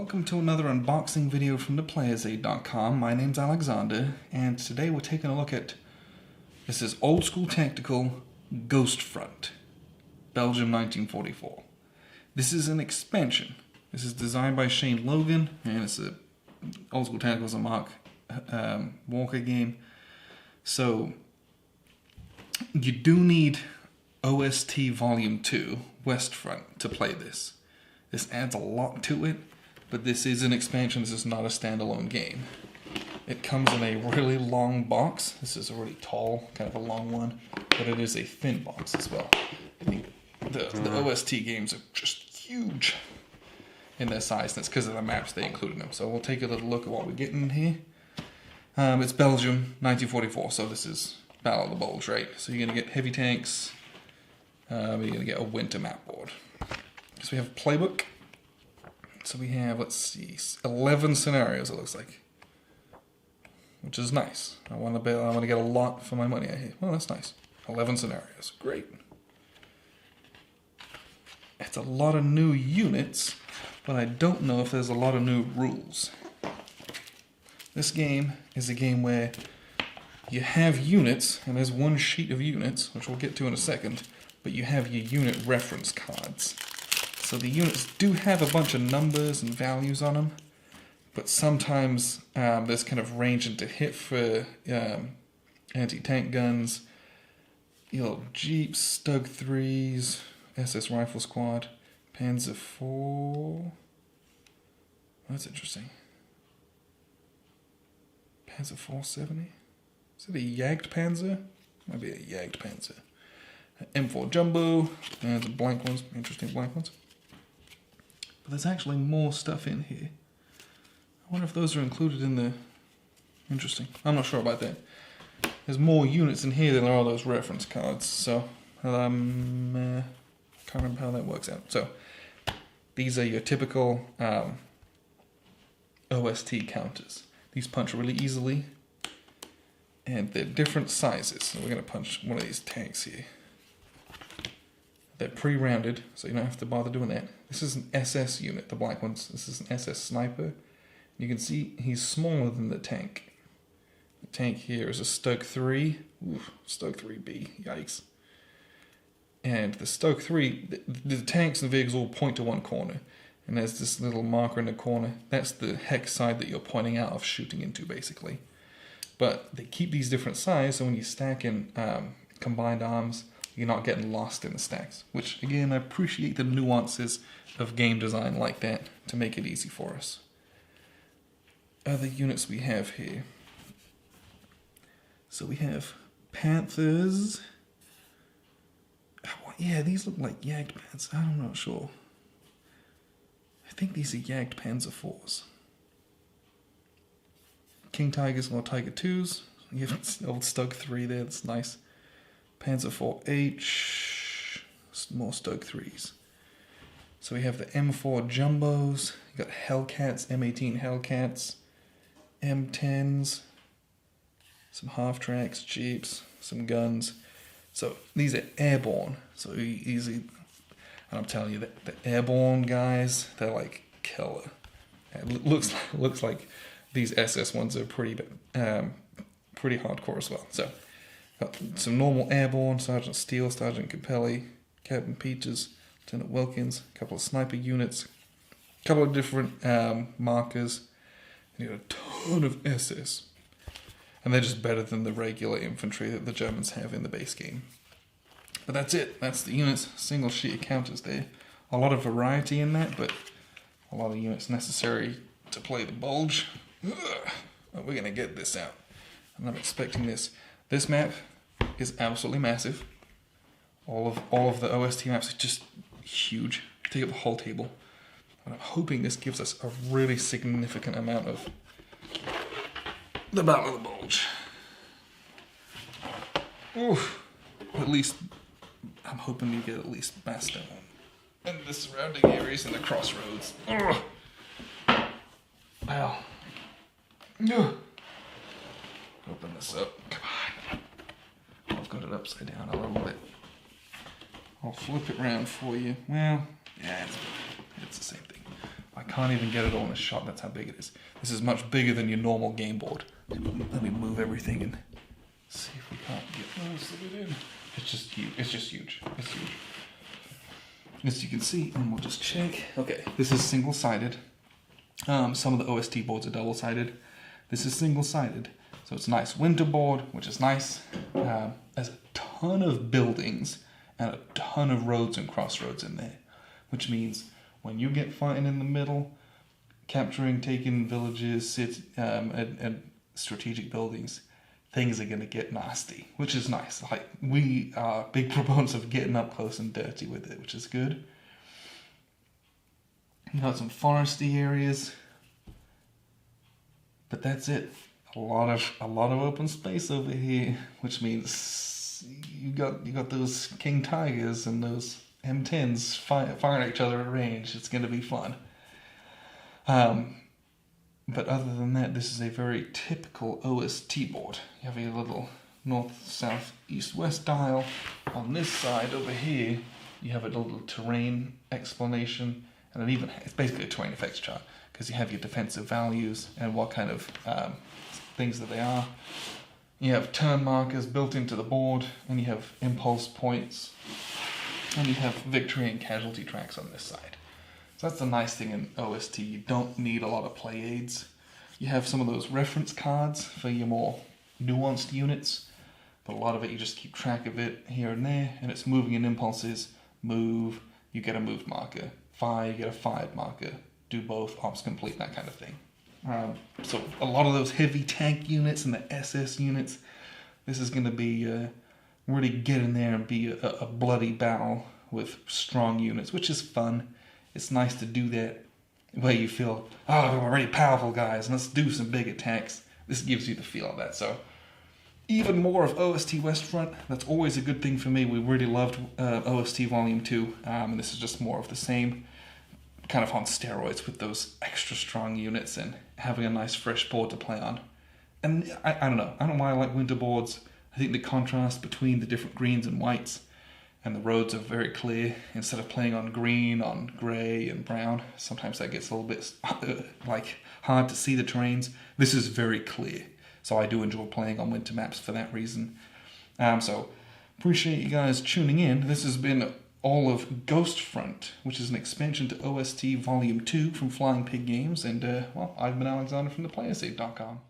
Welcome to another unboxing video from theplayersaid.com. My name's Alexander, and today we're taking a look at, this is Old School Tactical Ghost Front, Belgium 1944. This is an expansion. This is designed by Shane Logan, and it's a Old School Tactical is a Mark Walker game. So, you do need OST Volume 2, West Front, to play this. This adds a lot to it, but this is an expansion, this is not a standalone game. It comes in a really long box. This is a really tall, kind of a long one, but it is a thin box as well. I think the OST games are just huge in their size, and it's because of the maps they include in them. So we'll take a little look at what we're getting in here. It's Belgium, 1944, so this is Battle of the Bulge, right? So you're going to get heavy tanks, you're going to get a winter map board. So we have a playbook. So we have, let's see, 11 scenarios it looks like, which is nice. I want to get a lot for my money out here. Well, that's nice. 11 scenarios, great. It's a lot of new units, but I don't know if there's a lot of new rules. This game is a game where you have units, and there's one sheet of units, which we'll get to in a second, but you have your unit reference cards. So the units do have a bunch of numbers and values on them, but sometimes there's kind of range into hit for anti-tank guns, Jeeps, Stug 3s, SS Rifle Squad, Panzer IV. That's interesting. Panzer 470? Is it a Jagd Panzer? Might be a Jagd Panzer. M4 Jumbo, and some blank ones, interesting blank ones. But there's actually more stuff in here. I wonder if those are included in the... Interesting. I'm not sure about that. There's more units in here than there are those reference cards, so... can't remember how that works out. So, these are your typical OST counters. These punch really easily, and they're different sizes. So we're going to punch one of these tanks here. They're pre-rounded, so you don't have to bother doing that. This is an SS unit, the black ones. This is an SS sniper. You can see he's smaller than the tank. The tank here is a Stug 3. Oof, Stug 3B, yikes. And the Stug 3, the tanks and vehicles all point to one corner. And there's this little marker in the corner. That's the hex side that you're pointing out of shooting into, basically. But they keep these different sizes, so when you stack in combined arms, you're not getting lost in the stacks. Which, again, I appreciate the nuances of game design like that to make it easy for us. Other units we have here. So we have Panthers. Yeah, these look like Jagd Panzers. I'm not sure. I think these are Jagd Panzer 4s. King Tigers and Tiger 2s. You have old Stug 3 there, that's nice. Panzer 4H, more Stug 3s. So we have the M4 Jumbos, you got Hellcats, M18 Hellcats, M10s, some half-tracks, Jeeps, some guns. So these are airborne, so easy. And I'm telling you, the airborne guys, they're like killer. It looks like these SS ones are pretty hardcore as well. So, got some normal airborne, Sergeant Steele, Sergeant Capelli, Captain Peaches, Lieutenant Wilkins, a couple of sniper units, a couple of different markers, and you got a ton of SS. And they're just better than the regular infantry that the Germans have in the base game. But that's it. That's the units. Single sheet of counters there. A lot of variety in that, but a lot of units necessary to play the Bulge. We're going to get this out. And I'm expecting this. This map is absolutely massive. All of the OST maps are just huge. Take up the whole table. And I'm hoping this gives us a really significant amount of the Battle of the Bulge. Oof. At least, I'm hoping you get at least Bastogne and the surrounding areas and the crossroads. Ugh. Wow. Ugh. Open this up. Come on. I've got it upside down a little bit. I'll flip it around for you. Well, yeah, it's the same thing. I can't even get it all in a shot. That's how big it is. This is much bigger than your normal game board. Let me move everything and see if we can't get most of it in. It's just huge. It's just huge. It's huge. As you can see, and we'll just check. Okay, this is single-sided. Some of the OST boards are double-sided. This is single-sided, so it's a nice winter board, which is nice. There's a ton of buildings and a ton of roads and crossroads in there, which means when you get fighting in the middle, capturing, taking villages, and strategic buildings, things are going to get nasty, which is nice. Like, we are big proponents of getting up close and dirty with it, which is good. You got some foresty areas, but that's it. A lot of open space over here, which means you got those King Tigers and those M10s firing at each other at range. It's going to be fun. But other than that, this is a very typical OST board. You have a little north, south, east, west dial. On this side over here, you have a little terrain explanation, and it's basically a terrain effects chart, because you have your defensive values and what kind of things that they are. You have turn markers built into the board, and you have impulse points, and you have victory and casualty tracks on this side. So that's the nice thing in OST. You don't need a lot of play aids. You have some of those reference cards for your more nuanced units, but a lot of it you just keep track of it here and there, and it's moving in impulses. Move, you get a move marker. Fire, you get a fired marker. Do both, ops complete, that kind of thing. So a lot of those heavy tank units and the SS units, this is going to be really get in there and be a bloody battle with strong units, which is fun. It's nice to do that where you feel, oh, we're really powerful guys, and let's do some big attacks. This gives you the feel of that. So even more of OST Westfront, that's always a good thing for me. We really loved OST Volume 2, and this is just more of the same, kind of on steroids with those extra strong units and having a nice fresh board to play on. And I don't know why I like winter boards. I think the contrast between the different greens and whites and the roads are very clear. Instead of playing on green, on grey and brown, sometimes that gets a little bit hard to see the terrains. This is very clear, so I do enjoy playing on winter maps for that reason. So appreciate you guys tuning in. This has been all of Ghost Front, which is an expansion to OST Volume 2 from Flying Pig Games, and well, I've been Alexander from theplayersafe.com.